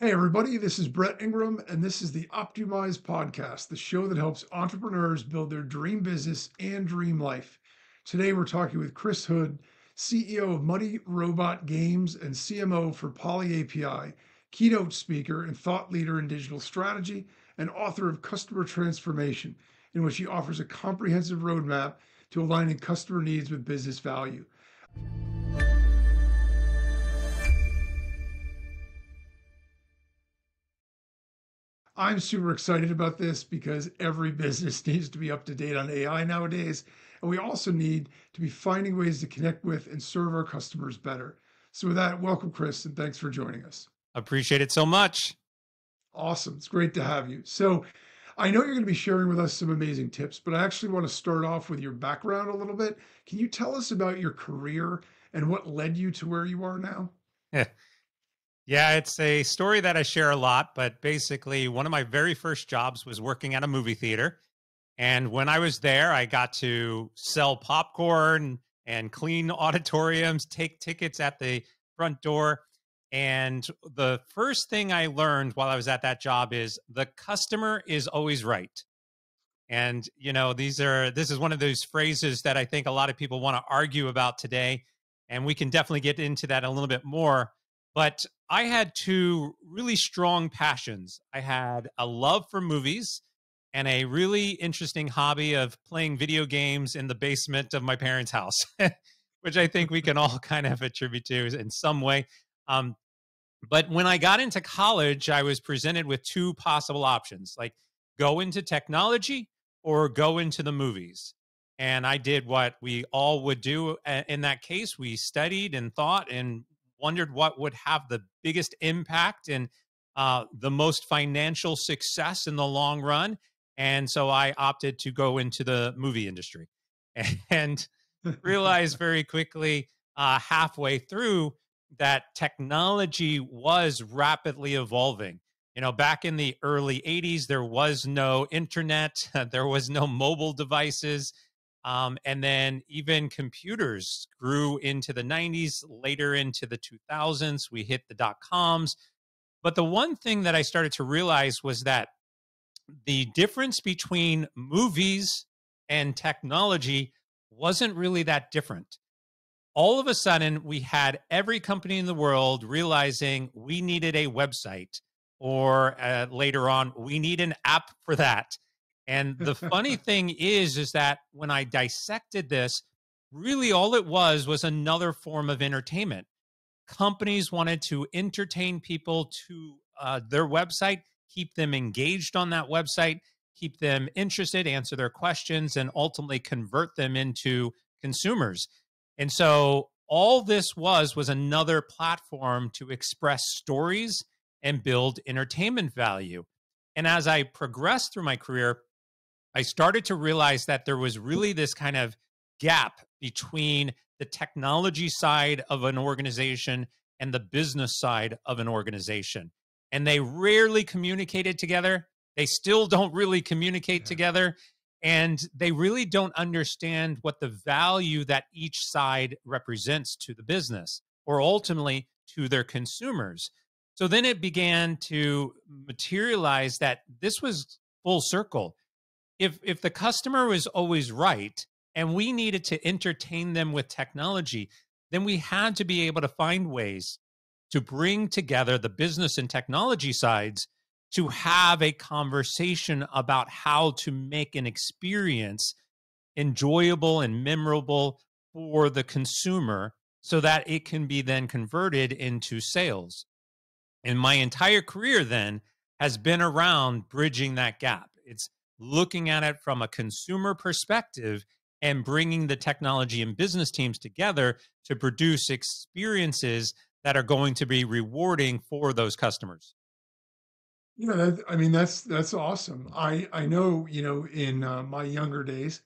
Hey, everybody, this is Brett Ingram, and this is the optYOUmize podcast, the show that helps entrepreneurs build their dream business and dream life. Today, we're talking with Chris Hood, CEO of Muddy Robot Games and CMO for Poly API, keynote speaker and thought leader in digital strategy, and author of Customer Transformation, in which he offers a comprehensive roadmap to aligning customer needs with business value. I'm super excited about this because every business needs to be up to date on AI nowadays. And we also need to be finding ways to connect with and serve our customers better. So, with that, welcome, Chris, and thanks for joining us. Appreciate it so much. Awesome. It's great to have you. So, I know you're going to be sharing with us some amazing tips, but I actually want to start off with your background a little bit. Can you tell us about your career and what led you to where you are now? Yeah, it's a story that I share a lot, but basically, one of my very first jobs was working at a movie theater. And when I was there, I got to sell popcorn and clean auditoriums, take tickets at the front door. And the first thing I learned while I was at that job is the customer is always right. And, this is one of those phrases that I think a lot of people want to argue about today. And we can definitely get into that a little bit more. But I had two really strong passions. I had a love for movies and a really interesting hobby of playing video games in the basement of my parents' house, which I think we can all kind of attribute to in some way. Um, but when I got into college, I was presented with two possible options, like go into technology or go into the movies. And I did what we all would do in that case. We studied and thought and wondered what would have the biggest impact and the most financial success in the long run. And so I opted to go into the movie industry and realized very quickly, halfway through, that technology was rapidly evolving. Back in the early 80s, there was no internet, there was no mobile devices. And then even computers grew into the 90s, later into the 2000s. We hit the dot-coms. But the one thing that I started to realize was that the difference between movies and technology wasn't really that different. All of a sudden, we had every company in the world realizing we needed a website, or later on, we need an app for that. And the funny thing is that when I dissected this, really all it was another form of entertainment. Companies wanted to entertain people to their website, keep them engaged on that website, keep them interested, answer their questions, and ultimately convert them into consumers. And so all this was another platform to express stories and build entertainment value. And as I progressed through my career, I started to realize that there was really this kind of gap between the technology side of an organization and the business side of an organization. And they rarely communicated together. They still don't really communicate together. And they really don't understand what the value that each side represents to the business or ultimately to their consumers. So then it began to materialize that this was full circle. If the customer was always right and we needed to entertain them with technology, then we had to be able to find ways to bring together the business and technology sides to have a conversation about how to make an experience enjoyable and memorable for the consumer so that it can be then converted into sales. And my entire career then has been around bridging that gap. It's looking at it from a consumer perspective and bringing the technology and business teams together to produce experiences that are going to be rewarding for those customers. That's awesome. I know, in my younger days,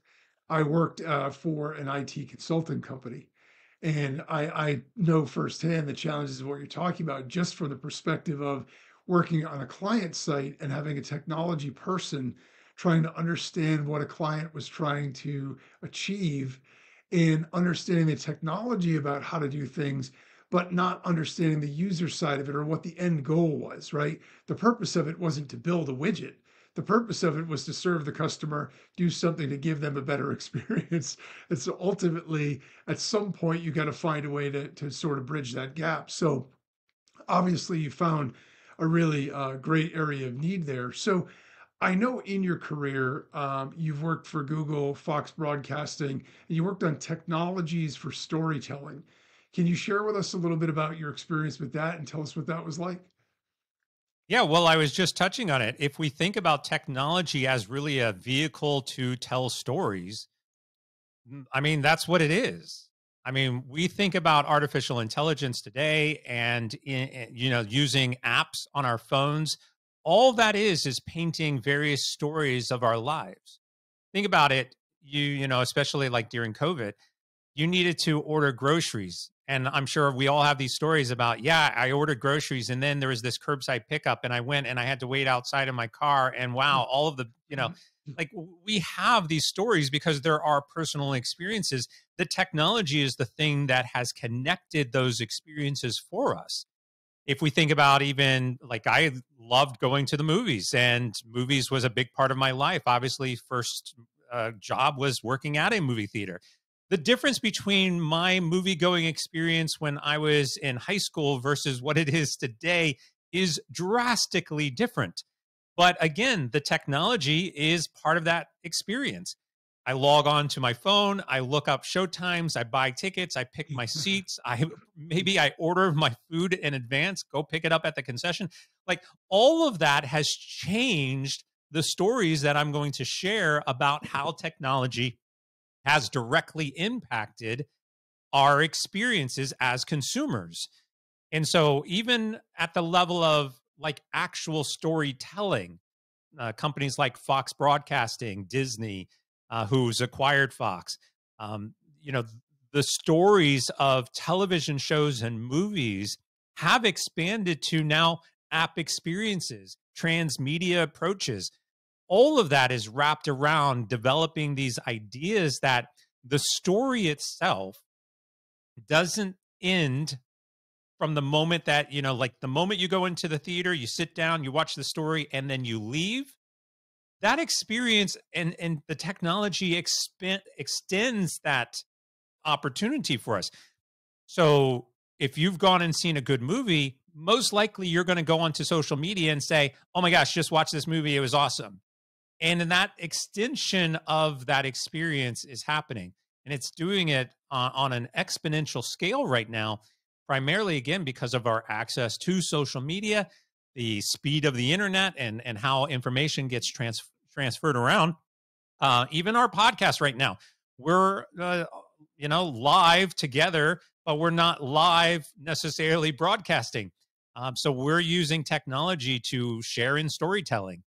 I worked for an IT consulting company, and I know firsthand the challenges of what you're talking about, just from the perspective of working on a client site and having a technology person trying to understand what a client was trying to achieve and understanding the technology about how to do things, but not understanding the user side of it or what the end goal was, right? The purpose of it wasn't to build a widget. The purpose of it was to serve the customer, do something to give them a better experience. And so ultimately, at some point, you got to find a way to sort of bridge that gap. So obviously, you found a really great area of need there. So I know in your career, you've worked for Google, Fox Broadcasting, and you worked on technologies for storytelling. Can you share with us a little bit about your experience with that and tell us what that was like? Yeah, well, I was just touching on it. If we think about technology as really a vehicle to tell stories, I mean, that's what it is. I mean, we think about artificial intelligence today and using apps on our phones. All that is painting various stories of our lives. Think about it, especially like during COVID, you needed to order groceries. And I'm sure we all have these stories about, yeah, I ordered groceries and then there was this curbside pickup and I went and I had to wait outside in my car. And wow, all of the, like we have these stories because there are personal experiences. The technology is the thing that has connected those experiences for us. If we think about even like I loved going to the movies and movies was a big part of my life. Obviously, first job was working at a movie theater. The difference between my movie going experience when I was in high school versus what it is today is drastically different. But again, the technology is part of that experience. I log on to my phone, I look up showtimes, I buy tickets, I pick my seats, I order my food in advance, go pick it up at the concession. Like all of that has changed the stories that I'm going to share about how technology has directly impacted our experiences as consumers. And so, even at the level of like actual storytelling, companies like Fox Broadcasting, Disney, who's acquired Fox, um, you know, the stories of television shows and movies have expanded to now app experiences, transmedia approaches. All of that is wrapped around developing these ideas that the story itself doesn't end from the moment that, like the moment you go into the theater, you sit down, you watch the story, and then you leave. That experience and the technology extends that opportunity for us. So if you've gone and seen a good movie, most likely you're going to go onto social media and say, oh my gosh, just watch this movie. It was awesome. And then that extension of that experience is happening. And it's doing it on an exponential scale right now, primarily, again, because of our access to social media, the speed of the internet, and how information gets transferred around. Even our podcast right now, we're, live together, but we're not live necessarily broadcasting. So we're using technology to share in storytelling.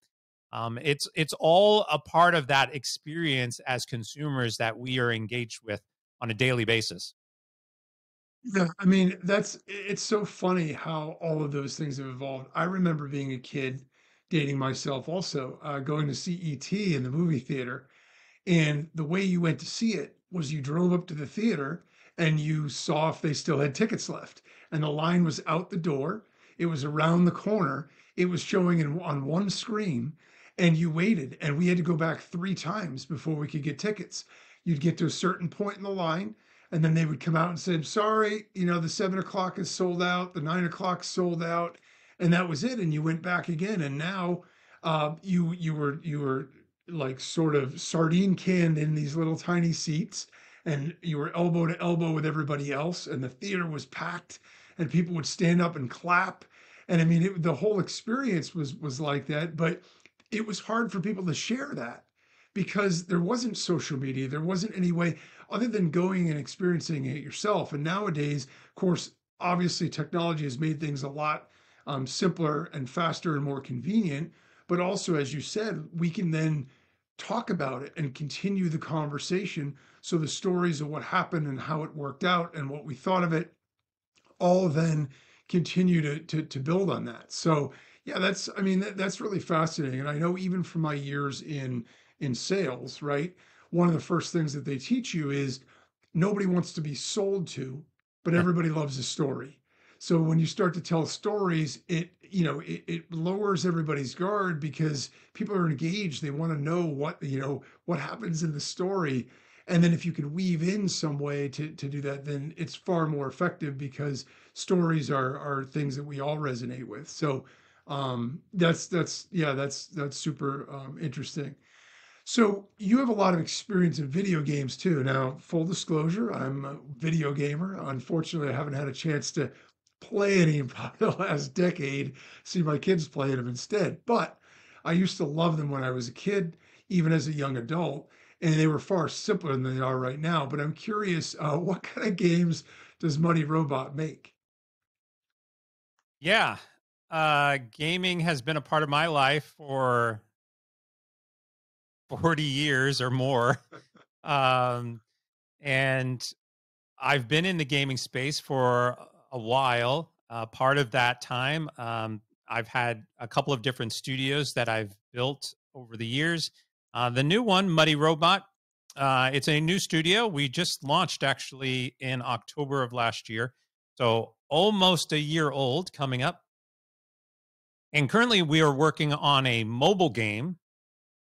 It's all a part of that experience as consumers that we are engaged with on a daily basis. Yeah, I mean, it's so funny how all of those things have evolved. I remember being a kid, dating myself also, going to see ET in the movie theater. And the way you went to see it was you drove up to the theater and you saw if they still had tickets left. And the line was out the door. It was around the corner. It was showing on one screen. And you waited. And we had to go back 3 times before we could get tickets. You'd get to a certain point in the line. And then they would come out and say, sorry, the 7 o'clock is sold out. The 9 o'clock sold out. And that was it. And you went back again. And now you were like sort of sardine canned in these little tiny seats, and you were elbow to elbow with everybody else, and the theater was packed and people would stand up and clap. And I mean, the whole experience was like that, but it was hard for people to share that because there wasn't social media. There wasn't any way other than going and experiencing it yourself. And nowadays, of course, obviously technology has made things a lot simpler and faster and more convenient. But also, as you said, we can then talk about it and continue the conversation. So the stories of what happened and how it worked out and what we thought of it all then continue to build on that. So yeah, that's really fascinating. And I know even from my years in sales, right? One of the first things that they teach you is nobody wants to be sold to, but everybody loves a story. So when you start to tell stories, it lowers everybody's guard because people are engaged. They want to know what happens in the story. And then if you can weave in some way to do that, then it's far more effective because stories are things that we all resonate with. So that's super interesting. So you have a lot of experience in video games too. Now, full disclosure, I'm a video gamer. Unfortunately, I haven't had a chance to play any in probably the last decade. See my kids playing them instead. But I used to love them when I was a kid, even as a young adult, and they were far simpler than they are right now. But I'm curious, what kind of games does Muddy Robot make? Yeah. Gaming has been a part of my life for 40 years or more. Um, and I've been in the gaming space for a while. Part of that time, I've had a couple of different studios that I've built over the years. The new one, Muddy Robot, it's a new studio. We just launched actually in October of last year. So almost a year old coming up. And currently we are working on a mobile game.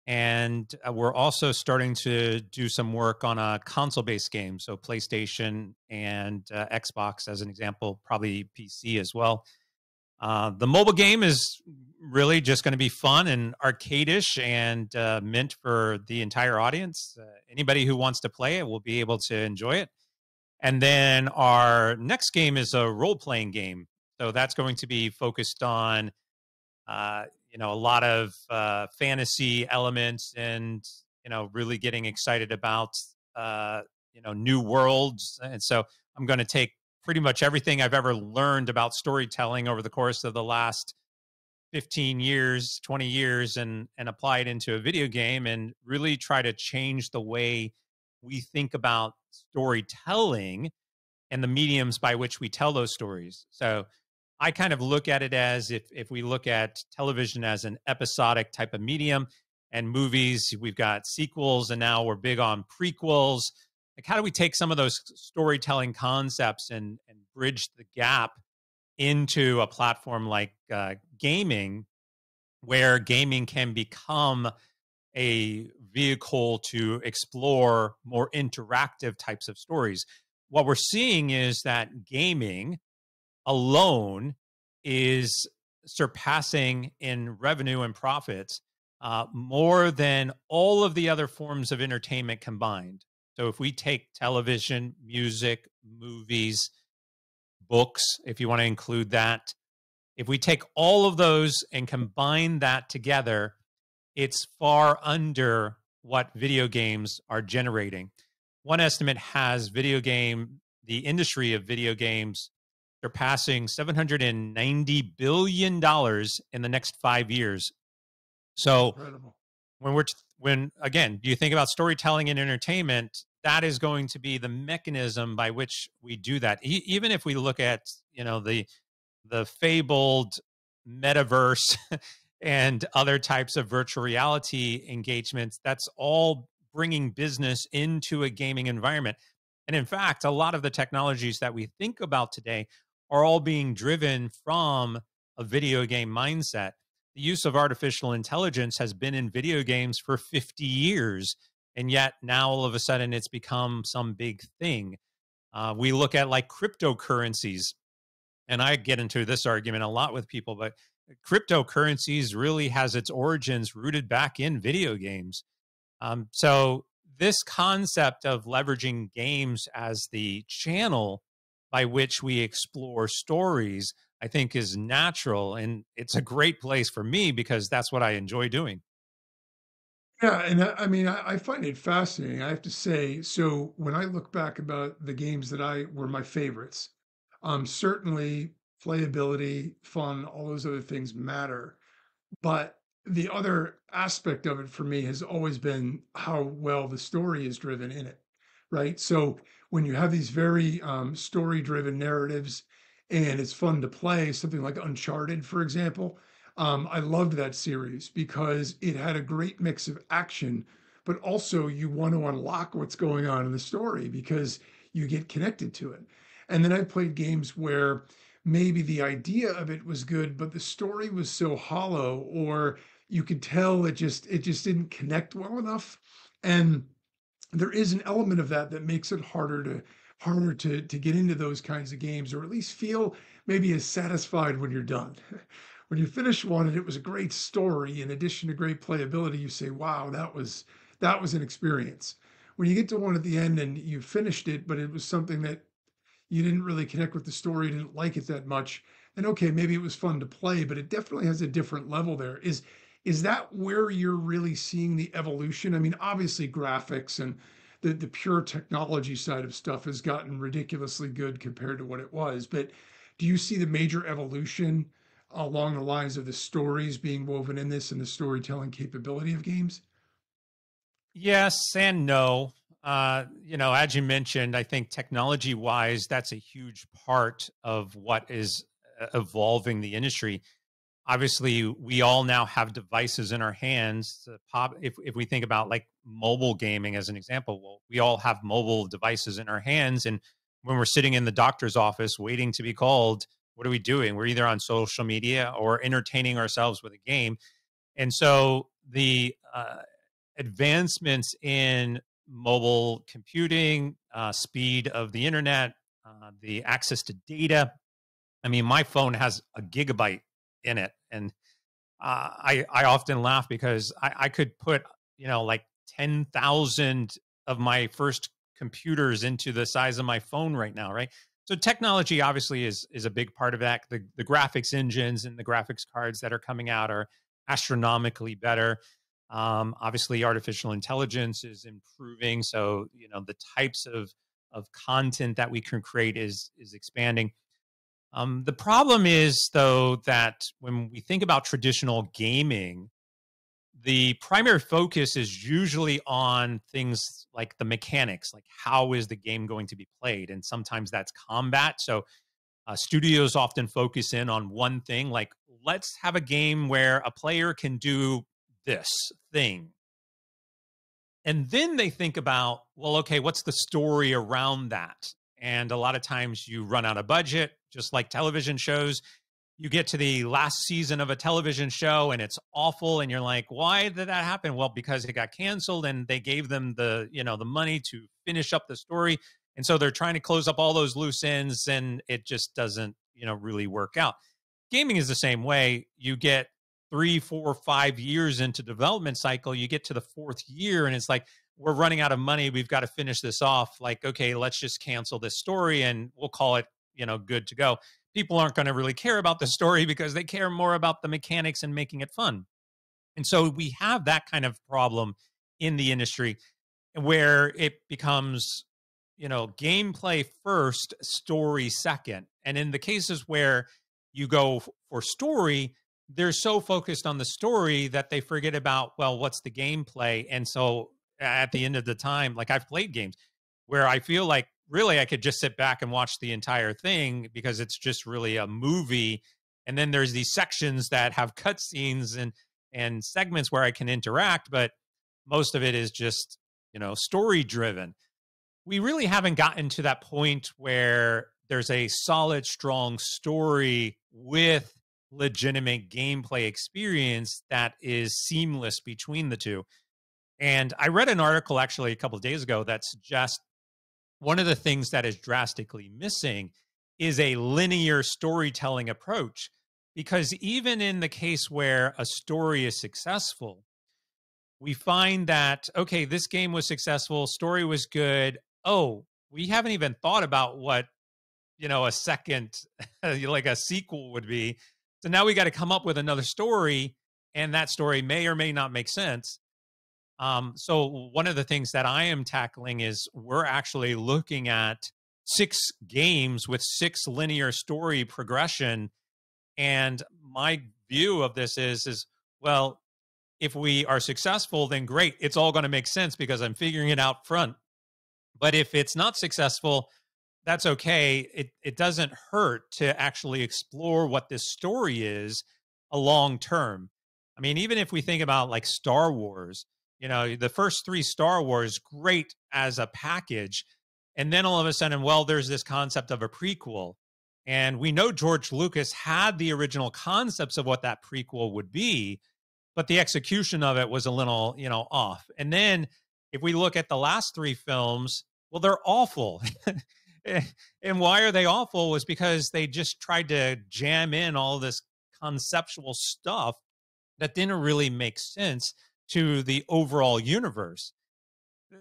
And we're also starting to do some work on a console based game. So PlayStation and Xbox, as an example, probably PC as well. The mobile game is really just going to be fun and arcadish and meant for the entire audience. Anybody who wants to play it will be able to enjoy it. And then our next game is a role playing game. So that's going to be focused on a lot of fantasy elements and, really getting excited about, new worlds. And so I'm going to take pretty much everything I've ever learned about storytelling over the course of the last 15 years, 20 years, and apply it into a video game and really try to change the way we think about storytelling and the mediums by which we tell those stories. So I kind of look at it as if we look at television as an episodic type of medium and movies, we've got sequels and now we're big on prequels. Like, how do we take some of those storytelling concepts and bridge the gap into a platform like gaming, where gaming can become a vehicle to explore more interactive types of stories? What we're seeing is that gaming alone is surpassing in revenue and profits more than all of the other forms of entertainment combined. So if we take television, music, movies, books, if you want to include that, if we take all of those and combine that together, it's far under what video games are generating. One estimate has the industry of video games surpassing $790 billion in the next 5 years. So Incredible. when again, do you think about storytelling and entertainment, that is going to be the mechanism by which we do that. Even if we look at, the fabled metaverse and other types of virtual reality engagements, that's all bringing business into a gaming environment. And in fact, a lot of the technologies that we think about today are all being driven from a video game mindset. The use of artificial intelligence has been in video games for 50 years, and yet now all of a sudden it's become some big thing. We look at like cryptocurrencies, and I get into this argument a lot with people, but cryptocurrencies really has its origins rooted back in video games. So this concept of leveraging games as the channel by which we explore stories, I think, is natural. And it's a great place for me because that's what I enjoy doing. Yeah, and I mean, I find it fascinating. I have to say, so when I look back about the games that I were my favorites, certainly playability, fun, all those other things matter. But the other aspect of it for me has always been how well the story is driven in it, right? So when you have these very story-driven narratives and it's fun to play, something like Uncharted, for example, I loved that series because it had a great mix of action, but also you want to unlock what's going on in the story because you get connected to it. And then I played games where maybe the idea of it was good, but the story was so hollow, or you could tell it just didn't connect well enough. And there is an element of that that makes it harder to get into those kinds of games, or at least feel maybe as satisfied when you're done. When you finish one and it was a great story in addition to great playability, you say, wow, that was an experience. When you get to one at the end and you finished it, but it was something that you didn't really connect with the story, didn't like it that much, then okay, maybe it was fun to play, but it definitely has a different level there. Is that where you're really seeing the evolution? I mean, obviously graphics and the pure technology side of stuff has gotten ridiculously good compared to what it was. But do you see the major evolution along the lines of the stories being woven in this and the storytelling capability of games? Yes and no. As you mentioned, I think technology wise, that's a huge part of what is evolving the industry. Obviously, we all now have devices in our hands. If we think about like mobile gaming as an example, well, we all have mobile devices in our hands. And when we're sitting in the doctor's office waiting to be called, what are we doing? We're either on social media or entertaining ourselves with a game. And so the advancements in mobile computing, speed of the internet, the access to data. I mean, my phone has a gigabyte in it, and I often laugh because I could put like 10,000 of my first computers into the size of my phone right now, right? So technology obviously is a big part of that. The graphics engines and the graphics cards that are coming out are astronomically better. Obviously, artificial intelligence is improving, so the types of content that we can create is expanding. The problem is, though, that when we think about traditional gaming, the primary focus is usually on things like the mechanics, like how is the game going to be played, and sometimes that's combat. So studios often focus in on one thing, like let's have a game where a player can do this thing. And then they think about, well, okay, what's the story around that? And a lot of times you run out of budget, just like television shows. You get to the last season of a television show and it's awful. And you're like, why did that happen? Well, because it got canceled and they gave them the money to finish up the story. And so they're trying to close up all those loose ends and it just doesn't, really work out. Gaming is the same way. You get 3, 4, 5 years into development cycle, you get to the fourth year and it's like, we're running out of money. We've got to finish this off. Like, okay, let's just cancel this story and we'll call it, good to go. People aren't going to really care about the story because they care more about the mechanics and making it fun. And so we have that kind of problem in the industry where it becomes, gameplay first, story second. And in the cases where you go for story, they're so focused on the story that they forget about, well, what's the gameplay? And so at the end of the time, like I've played games where I feel like really I could just sit back and watch the entire thing because it's just really a movie. And then there's these sections that have cutscenes and segments where I can interact, but most of it is just, story driven. We really haven't gotten to that point where there's a solid, strong story with legitimate gameplay experience that is seamless between the two. And I read an article actually a couple of days ago that suggests one of the things that is drastically missing is a linear storytelling approach. Because even in the case where a story is successful, we find that, okay, this game was successful, story was good. Oh, we haven't even thought about what, a second, like a sequel would be. So now we got to come up with another story, and that story may or may not make sense. So one of the things that I am tackling is we're actually looking at 6 games with 6 linear story progression. And my view of this is, well, if we are successful, then great. It's all going to make sense because I'm figuring it out front. But if it's not successful, that's okay. It doesn't hurt to actually explore what this story is a long term. I mean, even if we think about like Star Wars, the first 3 Star Wars, great as a package. And then all of a sudden, well, there's this concept of a prequel. And we know George Lucas had the original concepts of what that prequel would be, but the execution of it was a little, off. And then if we look at the last three films, well, they're awful. And why are they awful was because they just tried to jam in all this conceptual stuff that didn't really make sense to the overall universe.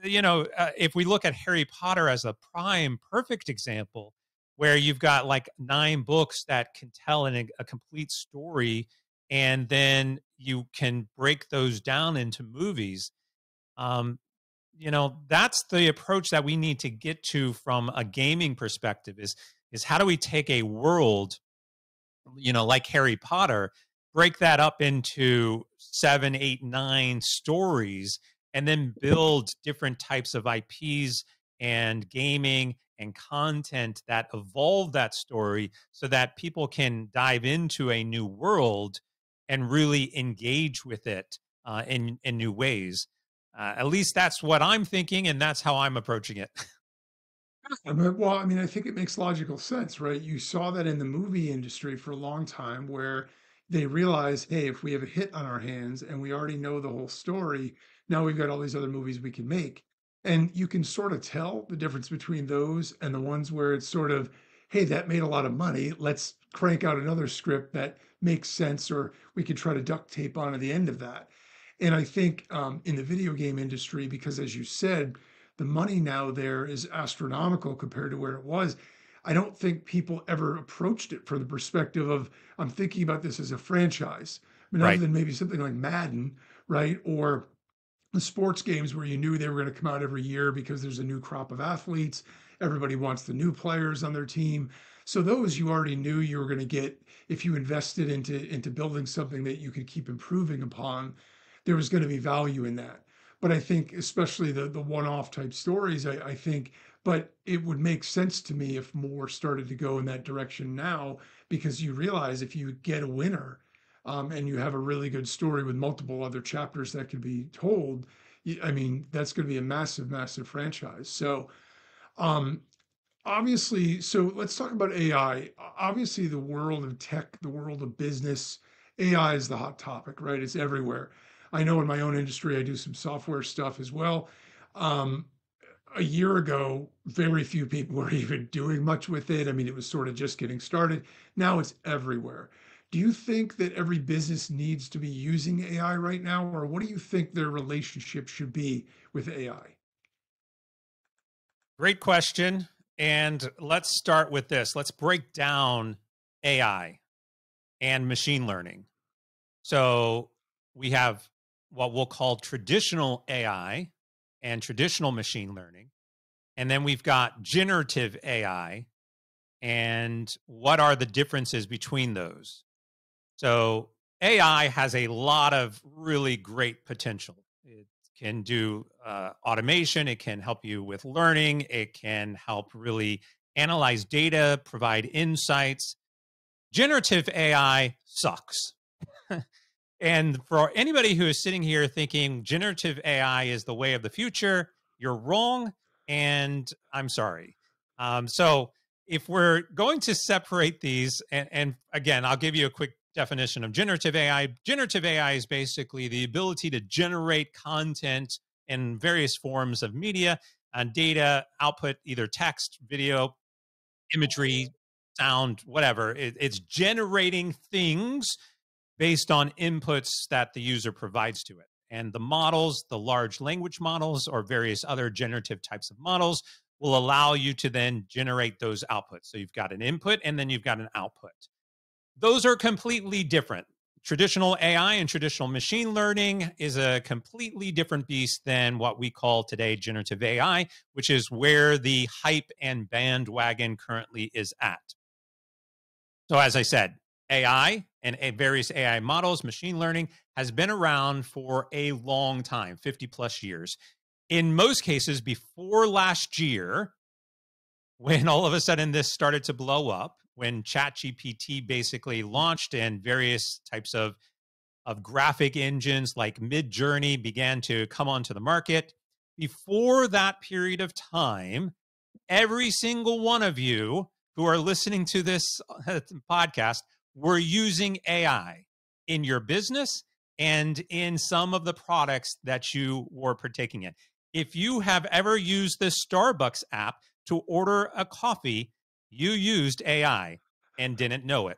If we look at Harry Potter as a prime perfect example, where you've got like 9 books that can tell a complete story, and then you can break those down into movies. Um, that's the approach that we need to get to from a gaming perspective is how do we take a world, like Harry Potter, break that up into 7, 8, 9 stories, and then build different types of IPs and gaming and content that evolve that story so that people can dive into a new world and really engage with it in new ways. At least that's what I'm thinking, and that's how I'm approaching it. Well, I mean, I think it makes logical sense, right? You saw that in the movie industry for a long time where they realized, hey, if we have a hit on our hands and we already know the whole story, now we've got all these other movies we can make. And you can sort of tell the difference between those and the ones where it's sort of, hey, that made a lot of money. Let's crank out another script that makes sense, or we could try to duct tape onto the end of that. And I think in the video game industry, because as you said, the money now there is astronomical compared to where it was. I don't think people ever approached it from the perspective of, I'm thinking about this as a franchise. I mean, other Right. than maybe something like Madden, right? Or the sports games where you knew they were going to come out every year because there's a new crop of athletes. Everybody wants the new players on their team. So those you already knew you were going to get if you invested into building something that you could keep improving upon. There was going to be value in that. But I think especially the one-off type stories, I think, but it would make sense to me if more started to go in that direction now, because you realize if you get a winner, and you have a really good story with multiple other chapters that could be told, I mean, that's going to be a massive, massive franchise. So, um, obviously, so let's talk about AI. Obviously, the world of tech, the world of business, AI is the hot topic, right? It's everywhere. I know in my own industry, I do some software stuff as well. Um, a year ago, very few people were even doing much with it. I mean, it was sort of just getting started. Now it's everywhere. Do you think that every business needs to be using AI right now, or what do you think their relationship should be with AI? Great question. And let's start with this. Let's break down AI and machine learning. So we have what we'll call traditional AI and traditional machine learning. And then we've got generative AI. And what are the differences between those? So AI has a lot of really great potential. It can do automation. It can help you with learning. It can help really analyze data, provide insights. Generative AI sucks. And for anybody who is sitting here thinking generative AI is the way of the future, you're wrong. And I'm sorry. So if we're going to separate these, and again, I'll give you a quick definition of generative AI. Generative AI is basically the ability to generate content in various forms of media and data output, either text, video, imagery, sound, whatever. It's generating things based on inputs that the user provides to it. And the models, the large language models, or various other generative types of models, will allow you to then generate those outputs. So you've got an input and then you've got an output. Those are completely different. Traditional AI and traditional machine learning is a completely different beast than what we call today generative AI, which is where the hype and bandwagon currently is at. So, as I said, AI and various AI models, machine learning has been around for a long time, 50 plus years. In most cases, before last year, when all of a sudden this started to blow up, when ChatGPT basically launched and various types of graphic engines like Midjourney began to come onto the market, before that period of time, every single one of you who are listening to this podcast were using AI in your business and in some of the products that you were partaking in. If you have ever used this Starbucks app to order a coffee, you used AI and didn't know it.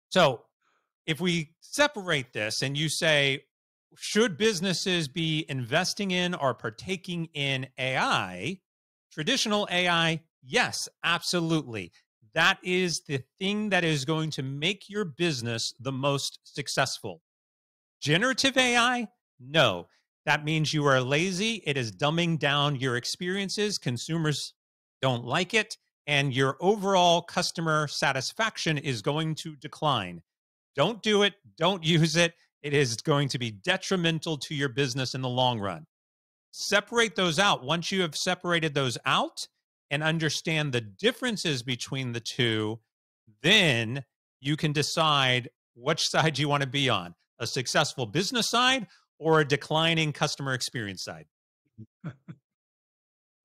So if we separate this and you say, should businesses be investing in or partaking in AI? Traditional AI, yes, absolutely. That is the thing that is going to make your business the most successful. Generative AI, no. That means you are lazy. It is dumbing down your experiences. Consumers don't like it. And your overall customer satisfaction is going to decline. Don't do it. Don't use it. It is going to be detrimental to your business in the long run. Separate those out. Once you have separated those out and understand the differences between the two, then you can decide which side you want to be on, a successful business side or a declining customer experience side.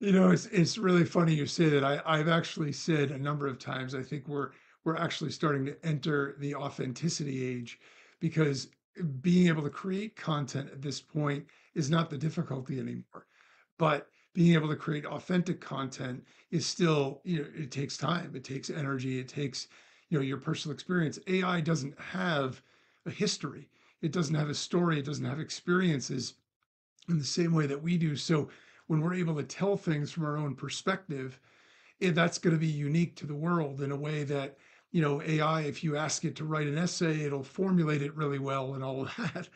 It's really funny you say that. I've actually said a number of times, I think we're actually starting to enter the authenticity age, because being able to create content at this point is not the difficulty anymore. But being able to create authentic content is still, it takes time, it takes energy, it takes, your personal experience. AI doesn't have a history, it doesn't have a story, it doesn't have experiences in the same way that we do. So when we're able to tell things from our own perspective, that's going to be unique to the world in a way that, AI, if you ask it to write an essay, it'll formulate it really well and all of that.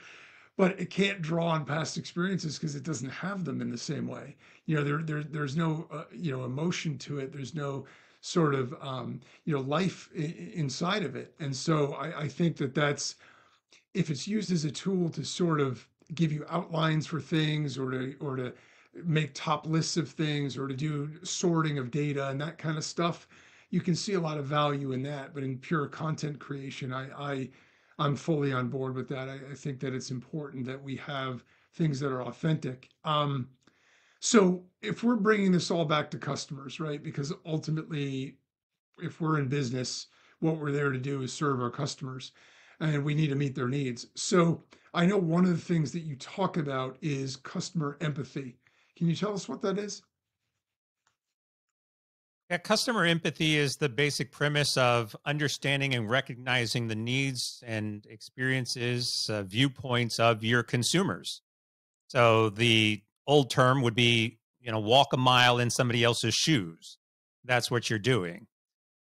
But it can't draw on past experiences because it doesn't have them in the same way. There's no, emotion to it. There's no sort of, life inside of it. And so I think that's, if it's used as a tool to sort of give you outlines for things, or to make top lists of things, or to do sorting of data and that kind of stuff, you can see a lot of value in that. But in pure content creation, I'm fully on board with that. I think that it's important that we have things that are authentic. So if we're bringing this all back to customers, right? Because ultimately, if we're in business, what we're there to do is serve our customers, and we need to meet their needs. So I know one of the things that you talk about is customer empathy. Can you tell us what that is? Yeah, customer empathy is the basic premise of understanding and recognizing the needs and experiences, viewpoints of your consumers. So the old term would be, walk a mile in somebody else's shoes. That's what you're doing.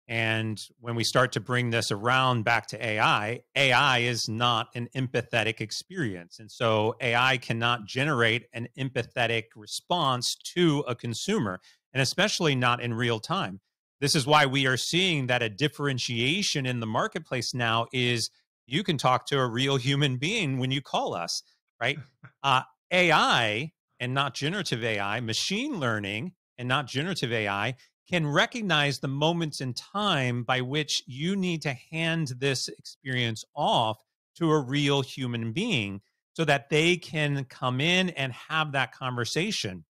And when we start to bring this around back to AI is not an empathetic experience. And so AI cannot generate an empathetic response to a consumer, and especially not in real time. This is why we are seeing that a differentiation in the marketplace now is you can talk to a real human being when you call us, right? AI and not generative AI, machine learning and not generative AI, can recognize the moments in time by which you need to hand this experience off to a real human being so that they can come in and have that conversation.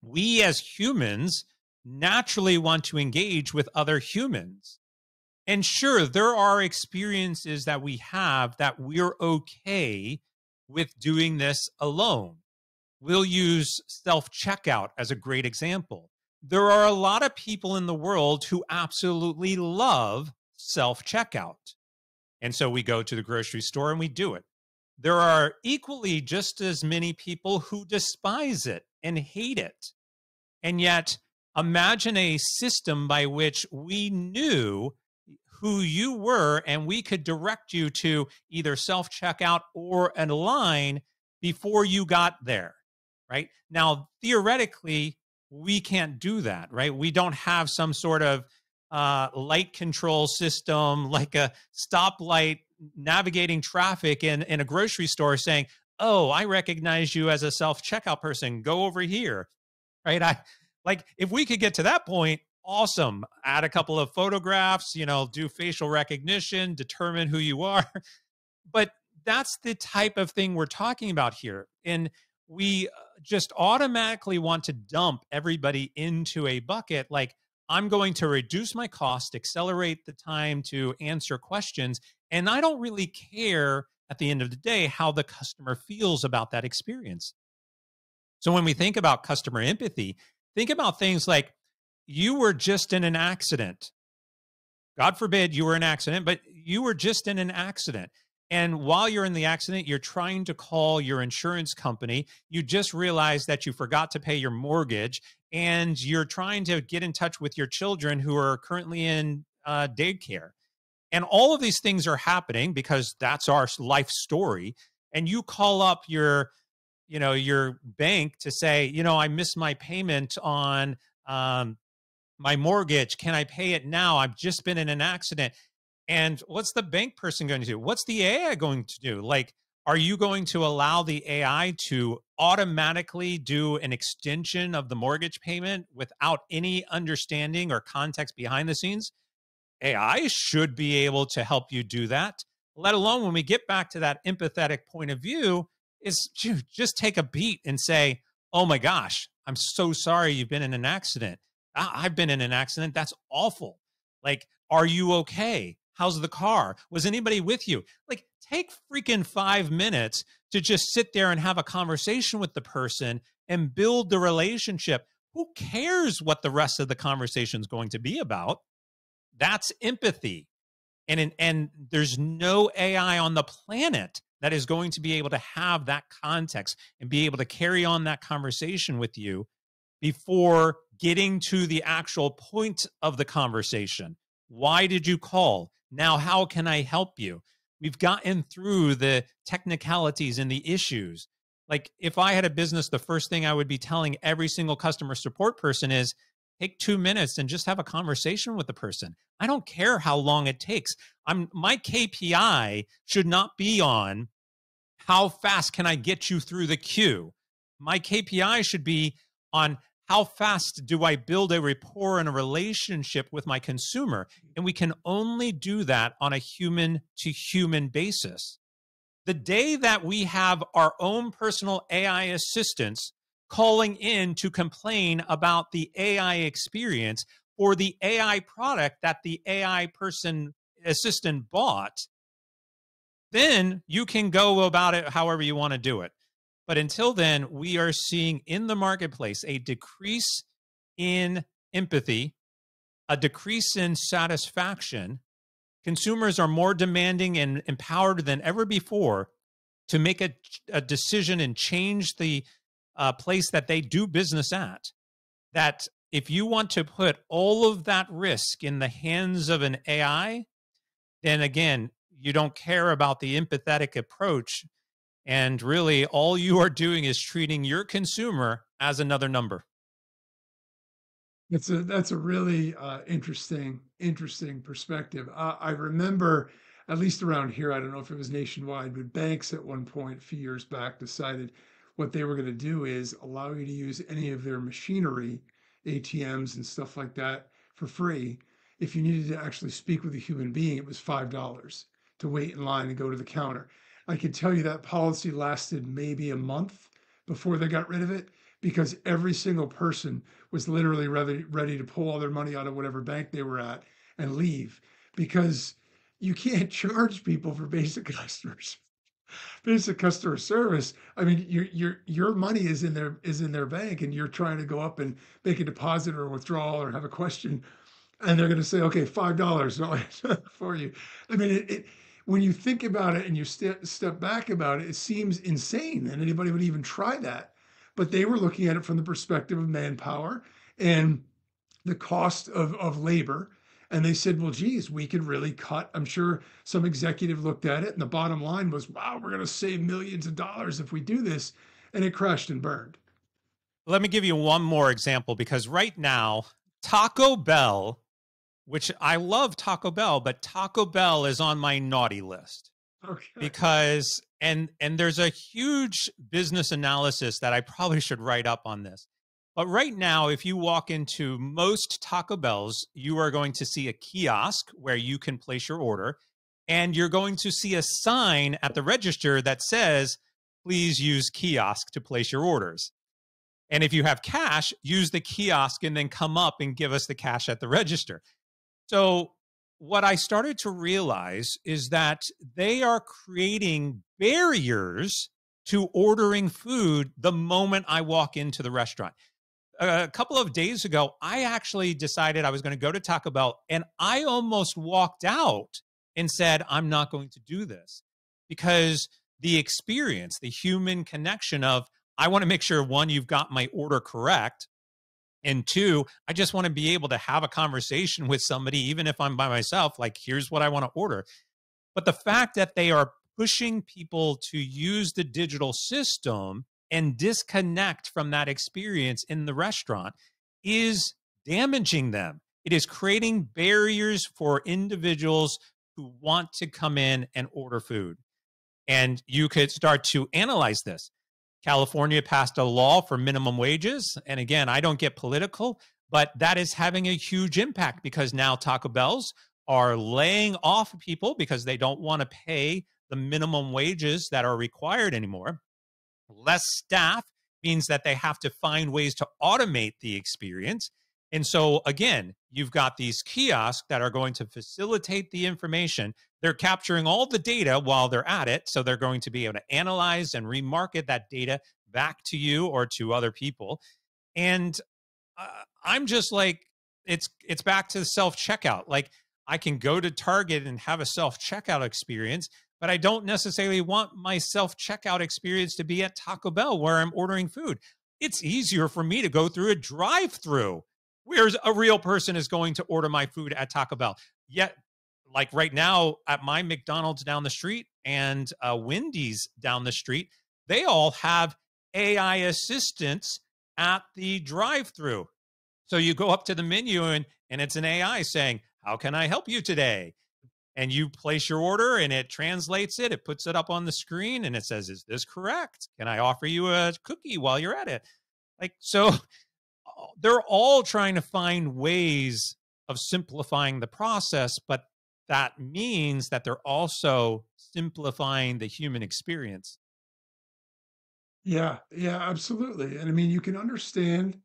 We as humans naturally want to engage with other humans. And sure, there are experiences that we have that we're okay with doing this alone. We'll use self-checkout as a great example. There are a lot of people in the world who absolutely love self-checkout. And so we go to the grocery store and we do it. There are equally just as many people who despise it and hate it. And yet, imagine a system by which we knew who you were and we could direct you to either self-checkout or a line before you got there, right? Now, theoretically, we can't do that, right? We don't have some sort of light control system like a stoplight navigating traffic in a grocery store saying, oh, I recognize you as a self-checkout person. Go over here, right? If we could get to that point, awesome. Add a couple of photographs, do facial recognition, determine who you are. But that's the type of thing we're talking about here. And we just automatically want to dump everybody into a bucket. Like, I'm going to reduce my cost, accelerate the time to answer questions. And I don't really care at the end of the day how the customer feels about that experience. So when we think about customer empathy, think about things like you were just in an accident. God forbid you were in an accident, but you were just in an accident. And while you're in the accident, you're trying to call your insurance company. You just realized that you forgot to pay your mortgage, and you're trying to get in touch with your children who are currently in daycare. And all of these things are happening because that's our life story. And you call up your bank to say, I missed my payment on my mortgage. Can I pay it now? I've just been in an accident. And what's the bank person going to do? What's the AI going to do? Like, are you going to allow the AI to automatically do an extension of the mortgage payment without any understanding or context behind the scenes? AI should be able to help you do that, let alone when we get back to that empathetic point of view, is just take a beat and say, oh my gosh, I'm so sorry you've been in an accident. I've been in an accident. That's awful. Like, are you okay? How's the car? Was anybody with you? Like, take freaking 5 minutes to just sit there and have a conversation with the person and build the relationship. Who cares what the rest of the conversation is going to be about? That's empathy. And there's no AI on the planet that is going to be able to have that context and be able to carry on that conversation with you before getting to the actual point of the conversation. Why did you call? Now, how can I help you? We've gotten through the technicalities and the issues. Like, if I had a business, the first thing I would be telling every single customer support person is take 2 minutes and just have a conversation with the person. I don't care how long it takes. My KPI should not be on how fast can I get you through the queue. My KPI should be on how fast do I build a rapport and a relationship with my consumer? And we can only do that on a human to human basis. The day that we have our own personal AI assistants calling in to complain about the AI experience or the AI product that the AI person assistant bought, then you can go about it however you want to do it. But until then, we are seeing in the marketplace a decrease in empathy, a decrease in satisfaction. Consumers are more demanding and empowered than ever before to make a decision and change the place that they do business at. That if you want to put all of that risk in the hands of an AI, then again, you don't care about the empathetic approach. And really, all you are doing is treating your consumer as another number. That's a really interesting perspective. I remember, at least around here, I don't know if it was nationwide, but banks at one point a few years back decided what they were going to do is allow you to use any of their machinery, ATMs and stuff like that, for free. If you needed to actually speak with a human being, it was $5 to wait in line and go to the counter. I can tell you that policy lasted maybe a month before they got rid of it, because every single person was literally ready to pull all their money out of whatever bank they were at and leave, because you can't charge people for basic customer service. I mean, your money is in their bank, and you're trying to go up and make a deposit or withdrawal or have a question, and they're going to say, okay, $5 for you. I mean, when you think about it and you step back about it, it seems insane that anybody would even try that. But they were looking at it from the perspective of manpower and the cost of labor. And they said, well, geez, we could really cut. I'm sure some executive looked at it, and the bottom line was, wow, we're going to save millions of dollars if we do this. And it crashed and burned. Let me give you one more example, because right now, Taco Bell, which I love Taco Bell, but Taco Bell is on my naughty list. Okay. Because, and there's a huge business analysis that I probably should write up on this. But right now, if you walk into most Taco Bells, you are going to see a kiosk where you can place your order, and you're going to see a sign at the register that says, please use kiosk to place your orders. And if you have cash, use the kiosk and then come up and give us the cash at the register. So what I started to realize is that they are creating barriers to ordering food the moment I walk into the restaurant. A couple of days ago, I actually decided I was going to go to Taco Bell, and I almost walked out and said, I'm not going to do this, because the experience, the human connection of, I want to make sure, one, you've got my order correct. And two, I just want to be able to have a conversation with somebody, even if I'm by myself, like, here's what I want to order. But the fact that they are pushing people to use the digital system and disconnect from that experience in the restaurant is damaging them. It is creating barriers for individuals who want to come in and order food. And you could start to analyze this. California passed a law for minimum wages. And again, I don't get political, but that is having a huge impact, because now Taco Bells are laying off people because they don't want to pay the minimum wages that are required anymore. Less staff means that they have to find ways to automate the experience. And so again, you've got these kiosks that are going to facilitate the information. They're capturing all the data while they're at it. So they're going to be able to analyze and remarket that data back to you or to other people. And I'm just like, it's back to self-checkout. Like, I can go to Target and have a self-checkout experience, but I don't necessarily want my self-checkout experience to be at Taco Bell where I'm ordering food. It's easier for me to go through a drive-through where a real person is going to order my food at Taco Bell. Yet, like right now at my McDonald's down the street and Wendy's down the street, they all have AI assistants at the drive-through. So you go up to the menu and it's an AI saying, how can I help you today? And you place your order and it translates it. It puts it up on the screen and it says, is this correct? Can I offer you a cookie while you're at it? Like, so they're all trying to find ways of simplifying the process, but that means that they're also simplifying the human experience. Yeah, yeah, absolutely. And I mean, you can understand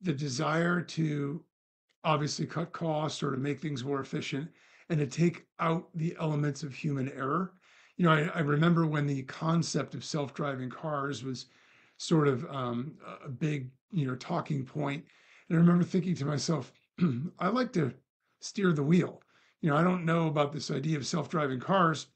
the desire to obviously cut costs or to make things more efficient and to take out the elements of human error. I remember when the concept of self-driving cars was sort of a big, talking point. And I remember thinking to myself, I like to steer the wheel. I don't know about this idea of self-driving cars.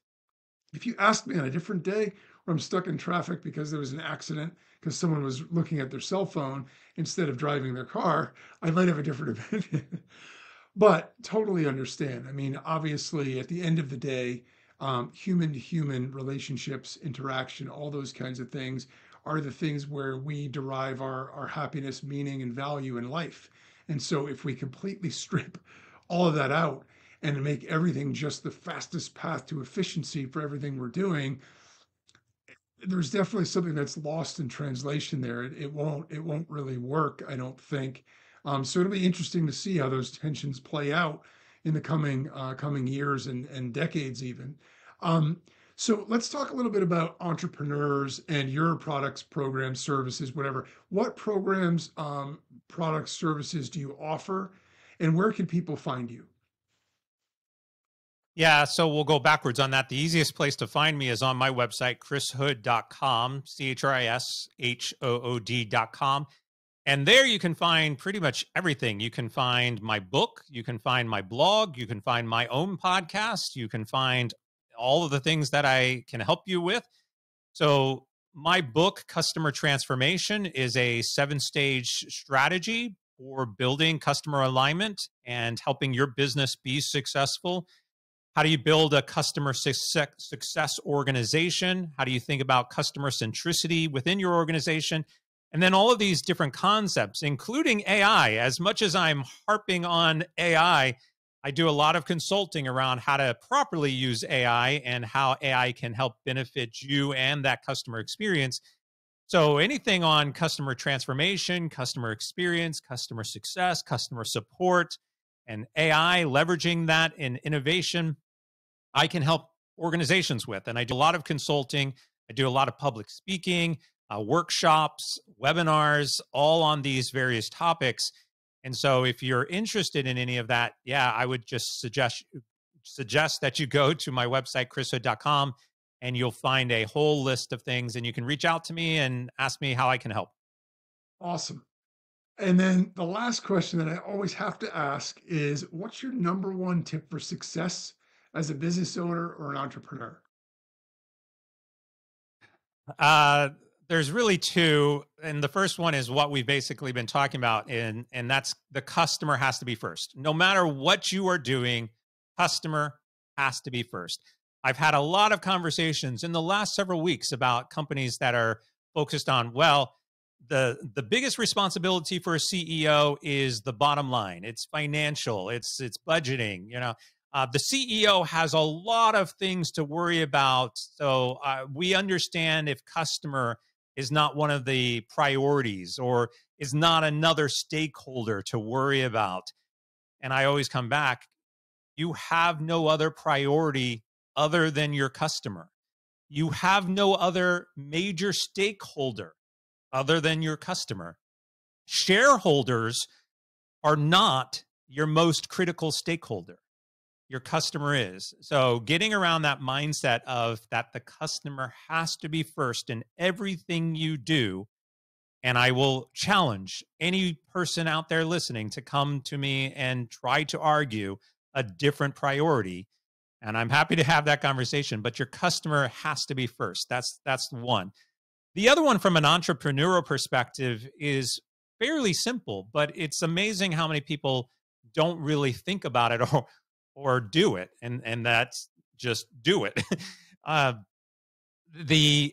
If you ask me on a different day where I'm stuck in traffic because there was an accident because someone was looking at their cell phone instead of driving their car, I might have a different opinion. But totally understand. I mean, obviously, at the end of the day, human to human relationships, interaction, all those kinds of things are the things where we derive our happiness, meaning, and value in life. And so if we completely strip all of that out and make everything just the fastest path to efficiency for everything we're doing, there's definitely something that's lost in translation there. It won't really work, I don't think. So it'll be interesting to see how those tensions play out in the coming years and decades even. So let's talk a little bit about entrepreneurs and your products, programs, services, whatever. What programs, products, services do you offer, and where can people find you? Yeah, so we'll go backwards on that. The easiest place to find me is on my website, chrishood.com, CHRISHOOD.com. And there you can find pretty much everything. You can find my book, you can find my blog, you can find my own podcast, you can find all of the things that I can help you with. So my book, Customer Transformation, is a 7-stage strategy for building customer alignment and helping your business be successful. How do you build a customer success organization? How do you think about customer centricity within your organization? And then all of these different concepts, including AI. As much as I'm harping on AI, I do a lot of consulting around how to properly use AI and how AI can help benefit you and that customer experience. So anything on customer transformation, customer experience, customer success, customer support, and AI, leveraging that in innovation, I can help organizations with. And I do a lot of consulting I do a lot of public speaking, workshops, webinars, all on these various topics. And so if you're interested in any of that, yeah, I would just suggest that you go to my website, chrishood.com, and you'll find a whole list of things, and you can reach out to me and ask me how I can help. Awesome. And then the last question that I always have to ask is, what's your number one tip for success as a business owner or an entrepreneur? Uh, there's really two, and the first one is what we've basically been talking about, and that's the customer has to be first. No matter what you are doing, customer has to be first. I've had a lot of conversations in the last several weeks about companies that are focused on, well, the biggest responsibility for a CEO is the bottom line. It's financial, it's budgeting, the CEO has a lot of things to worry about. So we understand if customer is not one of the priorities or is not another stakeholder to worry about. And I always come back, you have no other priority other than your customer. You have no other major stakeholder other than your customer. Shareholders are not your most critical stakeholder. Your customer is. So getting around that mindset of that the customer has to be first in everything you do. And I will challenge any person out there listening to come to me and try to argue a different priority. And I'm happy to have that conversation, but your customer has to be first. That's one. The other one from an entrepreneurial perspective is fairly simple, but it's amazing how many people don't really think about it or do it, and that's just do it. uh, the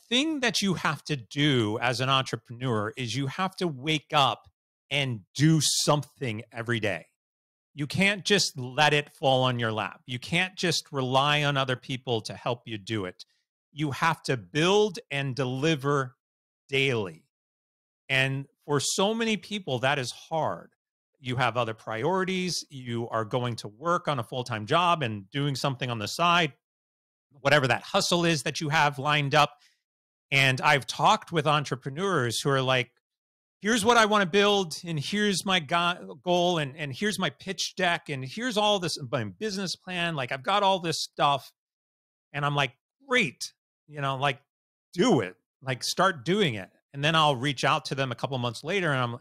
thing that you have to do as an entrepreneur is you have to wake up and do something every day. You can't just let it fall on your lap. You can't just rely on other people to help you do it. You have to build and deliver daily. And for so many people, that is hard. You have other priorities. You are going to work on a full-time job and doing something on the side, whatever that hustle is that you have lined up. And I've talked with entrepreneurs who are like, here's what I want to build, and here's my goal, and here's my pitch deck, and here's all this, my business plan. Like, I've got all this stuff. And I'm like, great, like, do it, like, start doing it. And then I'll reach out to them a couple of months later and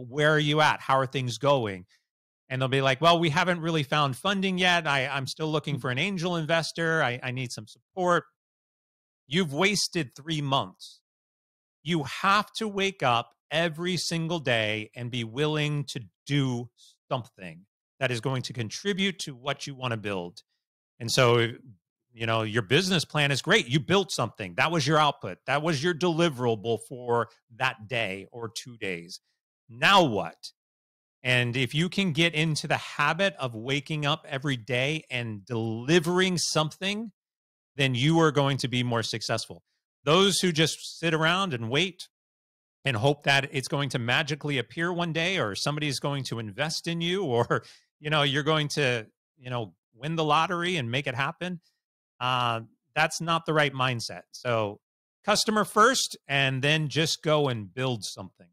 where are you at? How are things going? And they'll be like, well, we haven't really found funding yet. I'm still looking for an angel investor. I need some support. You've wasted 3 months. You have to wake up every single day and be willing to do something that is going to contribute to what you want to build. And so, your business plan is great. You built something. That was your output. That was your deliverable for that day or 2 days. Now what? And if you can get into the habit of waking up every day and delivering something, then you are going to be more successful. Those who just sit around and wait and hope that it's going to magically appear one day, or somebody's going to invest in you, or, you're going to, win the lottery and make it happen. That's not the right mindset. So customer first, and then just go and build something.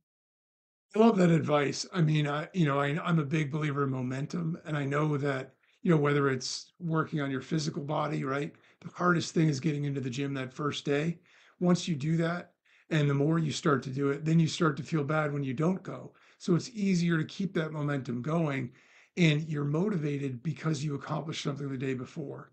I love that advice. I mean, I'm a big believer in momentum, and I know that, whether it's working on your physical body, right? The hardest thing is getting into the gym that first day. Once you do that, and the more you start to do it, then you start to feel bad when you don't go. So it's easier to keep that momentum going, and you're motivated because you accomplished something the day before.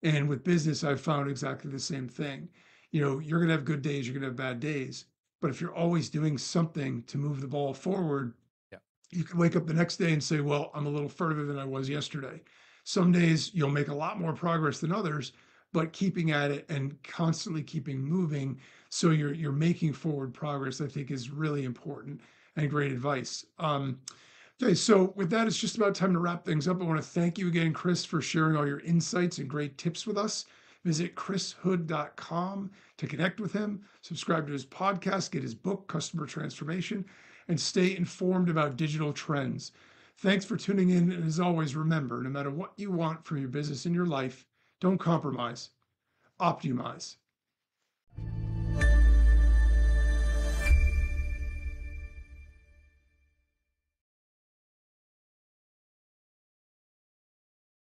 And with business, I've found exactly the same thing. You're going to have good days, you're going to have bad days. But if you're always doing something to move the ball forward, Yeah. you can wake up the next day and say, well, I'm a little further than I was yesterday. Some days you'll make a lot more progress than others, but keeping at it and constantly keeping moving so you're making forward progress, I think, is really important and great advice. Okay, so with that, it's just about time to wrap things up. I want to thank you again, Chris, for sharing all your insights and great tips with us. Visit chrishood.com to connect with him, subscribe to his podcast, get his book, Customer Transformation, and stay informed about digital trends. Thanks for tuning in. And as always, remember, no matter what you want from your business and your life, don't compromise, optYOUmize.